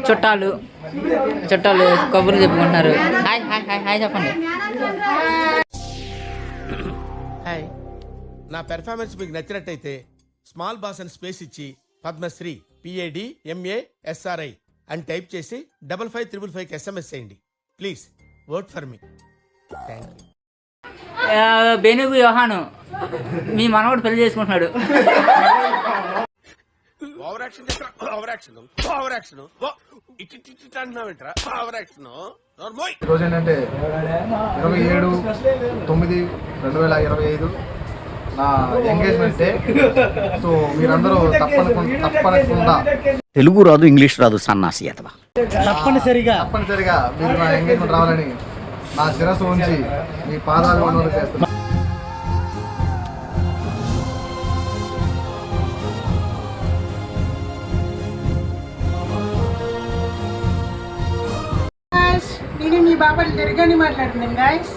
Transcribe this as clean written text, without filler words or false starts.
చుట్టాలు చుట్టాలు కబుర్లు చెప్పుకుంటున్నారు. హాయ్ హాయ్ హాయ్ హాయ్ చెప్పండి. హాయ్. నా పెర్ఫార్మెన్స్ మీకు నచ్చినట్టయితే స్మాల్ బాస్ అని స్పేస్ ఇచ్చి పద్మశ్రీ PADMASRI అని టైప్ చేసి 55555 SMS చేయండి. Please vote for me. Thank you. Benugu Yohanu మీ మనవడు పెళ్లి చేసుకుంటున్నాడు. Over action over action over action అంటున్నావేంట్రా? Over action. ఈరోజు ఏంటంటే 27/9/2025 నా ఎంగేజ్మెంట్ డే. సో మీరందరూ తప్పనకుండా తెలుగు రాదు, ఇంగ్లీష్ రాదు, సన్నాసి అథవా తప్పనిసరిగా మీరు నా ఎంగేజ్మెంట్ రావాలని నా శిరస్సు ఉంచి మీ పాదాలు వందనం చేస్తున్నాను. నేను మీ బాబాయ్ తిరగని మాట్లాడుతున్నాను గాయస్.